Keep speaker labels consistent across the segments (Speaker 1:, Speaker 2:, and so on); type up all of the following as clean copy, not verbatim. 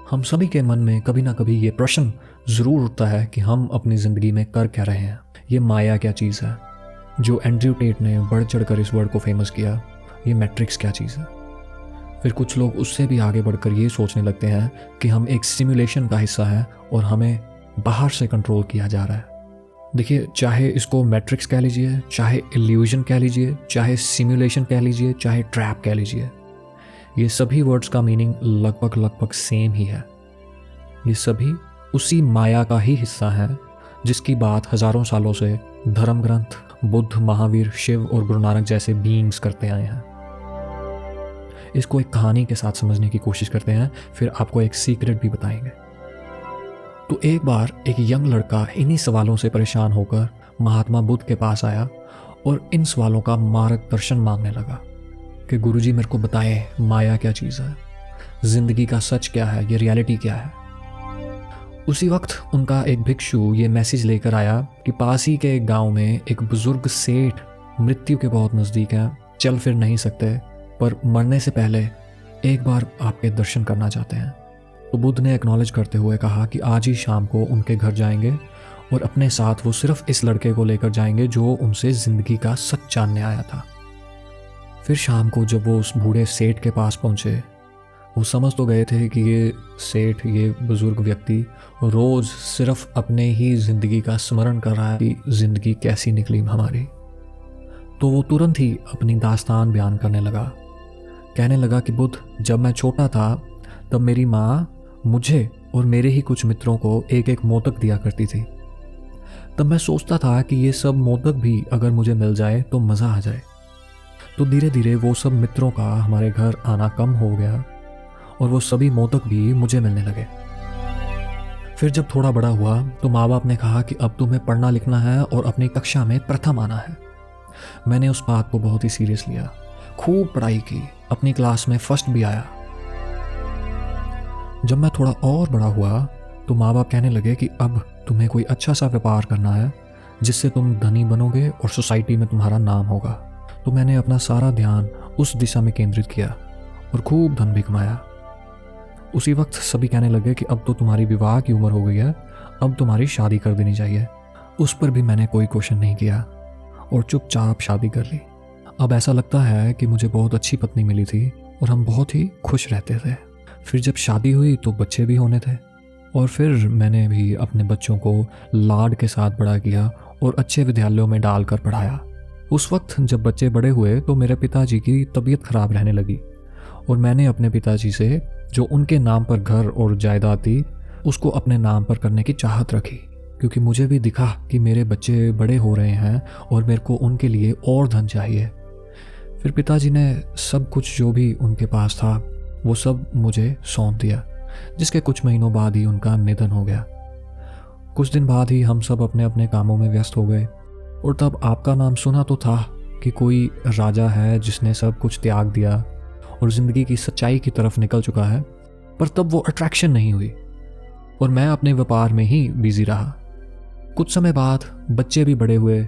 Speaker 1: हम सभी के मन में कभी ना कभी ये प्रश्न ज़रूर उठता है कि हम अपनी ज़िंदगी में कर क्या रहे हैं। ये माया क्या चीज़ है? जो एंड्रयू टेट ने बढ़ चढ़ कर इस वर्ड को फेमस किया, ये मैट्रिक्स क्या चीज़ है? फिर कुछ लोग उससे भी आगे बढ़कर ये सोचने लगते हैं कि हम एक सिमुलेशन का हिस्सा है और हमें बाहर से कंट्रोल किया जा रहा है। देखिए, चाहे इसको मैट्रिक्स कह लीजिए, चाहे इल्यूजन कह लीजिए, चाहे सिमुलेशन कह लीजिए, चाहे ट्रैप कह लीजिए, ये सभी वर्ड्स का मीनिंग लगभग सेम ही है। ये सभी उसी माया का ही हिस्सा है जिसकी बात हजारों सालों से धर्म ग्रंथ, बुद्ध, महावीर, शिव और गुरु नानक जैसे बीइंग्स करते आए हैं। इसको एक कहानी के साथ समझने की कोशिश करते हैं, फिर आपको एक सीक्रेट भी बताएंगे। तो एक बार एक यंग लड़का इन्हीं सवालों से परेशान होकर महात्मा बुद्ध के पास आया और इन सवालों का मार्गदर्शन मांगने लगा कि गुरुजी मेरे को बताएं, माया क्या चीज़ है, जिंदगी का सच क्या है, ये रियलिटी क्या है। उसी वक्त उनका एक भिक्षु ये मैसेज लेकर आया कि पास ही के गांव में एक बुजुर्ग सेठ मृत्यु के बहुत नज़दीक हैं, चल फिर नहीं सकते, पर मरने से पहले एक बार आपके दर्शन करना चाहते हैं। तो बुद्ध ने एक्नॉलेज करते हुए कहा कि आज ही शाम को उनके घर जाएंगे और अपने साथ वो सिर्फ इस लड़के को लेकर जाएंगे जो उनसे ज़िंदगी का सच जानने आया था। फिर शाम को जब वो उस बूढ़े सेठ के पास पहुँचे, वो समझ तो गए थे कि ये सेठ, ये बुज़ुर्ग व्यक्ति रोज़ सिर्फ अपने ही ज़िंदगी का स्मरण कर रहा है कि ज़िंदगी कैसी निकली हमारी। तो वो तुरंत ही अपनी दास्तान बयान करने लगा। कहने लगा कि बुद्ध, जब मैं छोटा था तब मेरी माँ मुझे और मेरे ही कुछ मित्रों को एक एक मोदक दिया करती थी। तब मैं सोचता था कि ये सब मोदक भी अगर मुझे मिल जाए तो मज़ा आ जाए। तो धीरे धीरे वो सब मित्रों का हमारे घर आना कम हो गया और वो सभी मोदक भी मुझे मिलने लगे। फिर जब थोड़ा बड़ा हुआ तो माँ बाप ने कहा कि अब तुम्हें पढ़ना लिखना है और अपनी कक्षा में प्रथम आना है। मैंने उस बात को बहुत ही सीरियस लिया, खूब पढ़ाई की, अपनी क्लास में फर्स्ट भी आया। जब मैं थोड़ा और बड़ा हुआ तो माँ बाप कहने लगे कि अब तुम्हें कोई अच्छा सा व्यापार करना है जिससे तुम धनी बनोगे और सोसाइटी में तुम्हारा नाम होगा। तो मैंने अपना सारा ध्यान उस दिशा में केंद्रित किया और खूब धन भी कमाया। उसी वक्त सभी कहने लगे कि अब तो तुम्हारी विवाह की उम्र हो गई है, अब तुम्हारी शादी कर देनी चाहिए। उस पर भी मैंने कोई क्वेश्चन नहीं किया और चुपचाप शादी कर ली। अब ऐसा लगता है कि मुझे बहुत अच्छी पत्नी मिली थी और हम बहुत ही खुश रहते थे। फिर जब शादी हुई तो बच्चे भी होने थे और फिर मैंने भी अपने बच्चों को लाड के साथ बड़ा किया और अच्छे विद्यालयों में डालकर पढ़ाया। उस वक्त जब बच्चे बड़े हुए तो मेरे पिताजी की तबीयत खराब रहने लगी और मैंने अपने पिताजी से जो उनके नाम पर घर और जायदाद थी उसको अपने नाम पर करने की चाहत रखी, क्योंकि मुझे भी दिखा कि मेरे बच्चे बड़े हो रहे हैं और मेरे को उनके लिए और धन चाहिए। फिर पिताजी ने सब कुछ जो भी उनके पास था वो सब मुझे सौंप दिया, जिसके कुछ महीनों बाद ही उनका निधन हो गया। कुछ दिन बाद ही हम सब अपने अपने कामों में व्यस्त हो गए और तब आपका नाम सुना तो था कि कोई राजा है जिसने सब कुछ त्याग दिया और ज़िंदगी की सच्चाई की तरफ निकल चुका है, पर तब वो अट्रैक्शन नहीं हुई और मैं अपने व्यापार में ही बिजी रहा। कुछ समय बाद बच्चे भी बड़े हुए,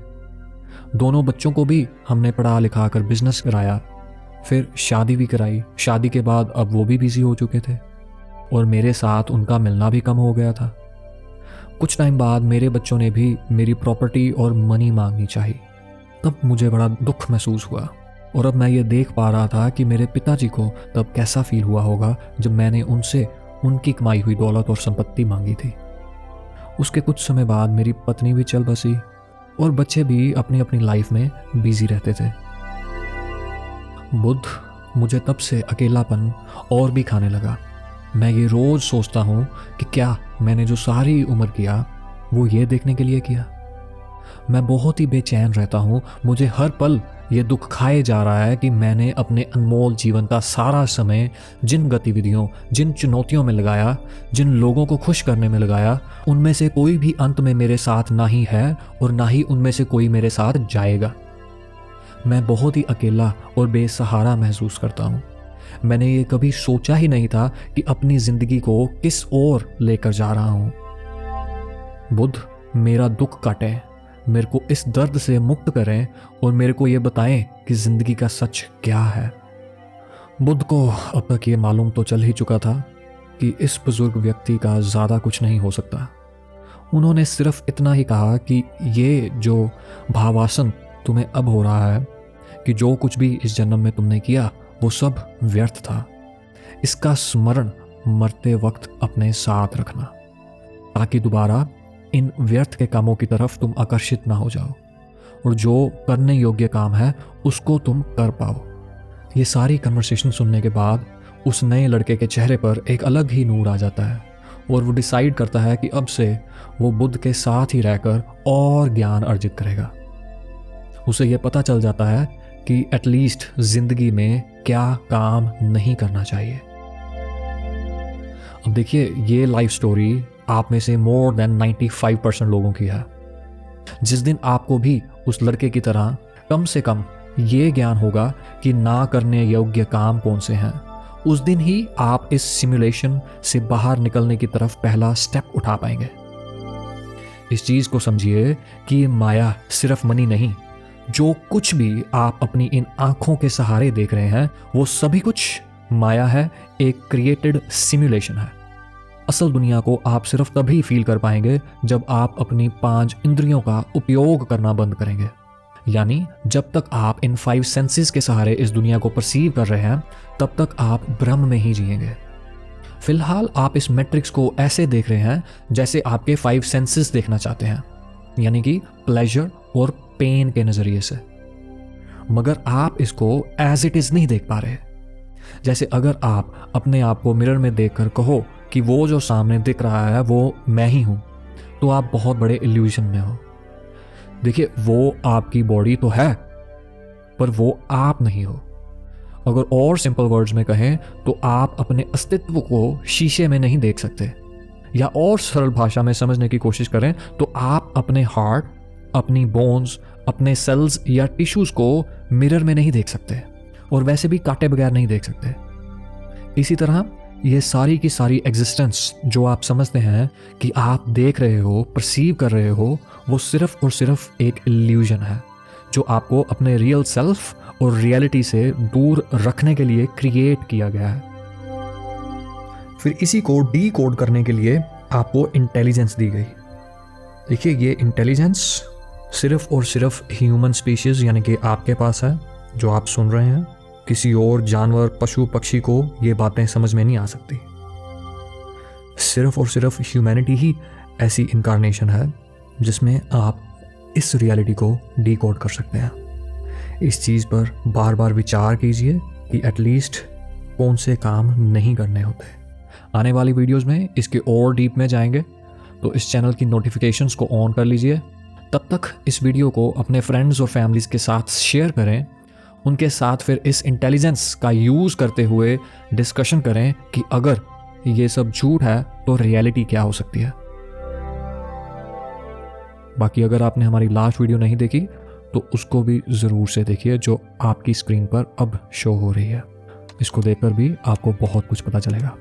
Speaker 1: दोनों बच्चों को भी हमने पढ़ा लिखा कर बिजनेस कराया, फिर शादी भी कराई। शादी के बाद अब वो भी बिजी हो चुके थे और मेरे साथ उनका मिलना भी कम हो गया था। कुछ टाइम बाद मेरे बच्चों ने भी मेरी प्रॉपर्टी और मनी मांगनी चाहिए। तब मुझे बड़ा दुख महसूस हुआ और अब मैं ये देख पा रहा था कि मेरे पिताजी को तब कैसा फील हुआ होगा जब मैंने उनसे उनकी कमाई हुई दौलत और संपत्ति मांगी थी। उसके कुछ समय बाद मेरी पत्नी भी चल बसी और बच्चे भी अपनी अपनी लाइफ में बिजी रहते थे। बुद्ध, मुझे तब से अकेलापन और भी खाने लगा। मैं ये रोज़ सोचता हूँ कि क्या मैंने जो सारी उम्र किया वो ये देखने के लिए किया। मैं बहुत ही बेचैन रहता हूँ। मुझे हर पल ये दुख खाए जा रहा है कि मैंने अपने अनमोल जीवन का सारा समय जिन गतिविधियों, जिन चुनौतियों में लगाया, जिन लोगों को खुश करने में लगाया, उनमें से कोई भी अंत में मेरे साथ ना ही है और ना ही उनमें से कोई मेरे साथ जाएगा। मैं बहुत ही अकेला और बेसहारा महसूस करता हूँ। मैंने ये कभी सोचा ही नहीं था कि अपनी ज़िंदगी को किस ओर लेकर जा रहा हूँ। बुद्ध, मेरा दुख काटें, मेरे को इस दर्द से मुक्त करें और मेरे को ये बताएं कि ज़िंदगी का सच क्या है। बुद्ध को अब तक ये मालूम तो चल ही चुका था कि इस बुजुर्ग व्यक्ति का ज़्यादा कुछ नहीं हो सकता। उन्होंने सिर्फ इतना ही कहा कि ये जो भावासन तुम्हें अब हो रहा है कि जो कुछ भी इस जन्म में तुमने किया वो सब व्यर्थ था, इसका स्मरण मरते वक्त अपने साथ रखना, ताकि दोबारा इन व्यर्थ के कामों की तरफ तुम आकर्षित ना हो जाओ और जो करने योग्य काम है उसको तुम कर पाओ। ये सारी कन्वर्सेशन सुनने के बाद उस नए लड़के के चेहरे पर एक अलग ही नूर आ जाता है और वो डिसाइड करता है कि अब से वो बुद्ध के साथ ही रहकर और ज्ञान अर्जित करेगा। उसे ये पता चल जाता है कि एटलीस्ट जिंदगी में क्या काम नहीं करना चाहिए। अब देखिए, ये लाइफ स्टोरी आप में से मोर देन 95% लोगों की है। जिस दिन आपको भी उस लड़के की तरह कम से कम ये ज्ञान होगा कि ना करने योग्य काम कौन से हैं, उस दिन ही आप इस सिमुलेशन से बाहर निकलने की तरफ पहला स्टेप उठा पाएंगे। इस चीज को समझिए कि माया सिर्फ मनी नहीं, जो कुछ भी आप अपनी इन आंखों के सहारे देख रहे हैं वो सभी कुछ माया है, एक क्रिएटेड सिमुलेशन है। असल दुनिया को आप सिर्फ तभी फील कर पाएंगे जब आप अपनी 5 इंद्रियों का उपयोग करना बंद करेंगे। यानी जब तक आप इन 5 सेंसेस के सहारे इस दुनिया को परसीव कर रहे हैं तब तक आप ब्रह्म में ही जिएंगे। फिलहाल आप इस मैट्रिक्स को ऐसे देख रहे हैं जैसे आपके 5 सेंसेस देखना चाहते हैं, यानी कि प्लेजर और पेन के नजरिए से, मगर आप इसको एज इट इज नहीं देख पा रहे। जैसे अगर आप अपने आप को मिरर में देखकर कहो कि वो जो सामने दिख रहा है वो मैं ही हूं, तो आप बहुत बड़े इल्यूजन में हो। देखिए, वो आपकी बॉडी तो है पर वो आप नहीं हो। अगर और सिंपल वर्ड्स में कहें तो आप अपने अस्तित्व को शीशे में नहीं देख सकते, या और सरल भाषा में समझने की कोशिश करें तो आप अपने हार्ट, अपनी बोन्स, अपने सेल्स या टिश्यूज को मिरर में नहीं देख सकते और वैसे भी काटे बगैर नहीं देख सकते। इसी तरह ये सारी की सारी एग्जिस्टेंस जो आप समझते हैं कि आप देख रहे हो, परसीव कर रहे हो, वो सिर्फ और सिर्फ एक इल्यूजन है जो आपको अपने रियल सेल्फ और रियलिटी से दूर रखने के लिए क्रिएट किया गया है। फिर इसी को डी कोड करने के लिए आपको इंटेलिजेंस दी गई। देखिए, ये इंटेलिजेंस सिर्फ और सिर्फ ह्यूमन स्पीशीज यानी कि आपके पास है जो आप सुन रहे हैं। किसी और जानवर, पशु पक्षी को ये बातें समझ में नहीं आ सकती। सिर्फ और सिर्फ ह्यूमैनिटी ही ऐसी इनकारनेशन है जिसमें आप इस रियलिटी को डीकोड कर सकते हैं। इस चीज़ पर बार बार विचार कीजिए कि एटलीस्ट कौन से काम नहीं करने होते। आने वाली वीडियोस में इसके और डीप में जाएंगे, तो इस चैनल की नोटिफिकेशंस को ऑन कर लीजिए। तब तक इस वीडियो को अपने फ्रेंड्स और फैमिलीज के साथ शेयर करें, उनके साथ फिर इस इंटेलिजेंस का यूज़ करते हुए डिस्कशन करें कि अगर ये सब झूठ है तो रियलिटी क्या हो सकती है। बाकी अगर आपने हमारी लास्ट वीडियो नहीं देखी तो उसको भी ज़रूर से देखिए जो आपकी स्क्रीन पर अब शो हो रही है। इसको देखकर भी आपको बहुत कुछ पता चलेगा।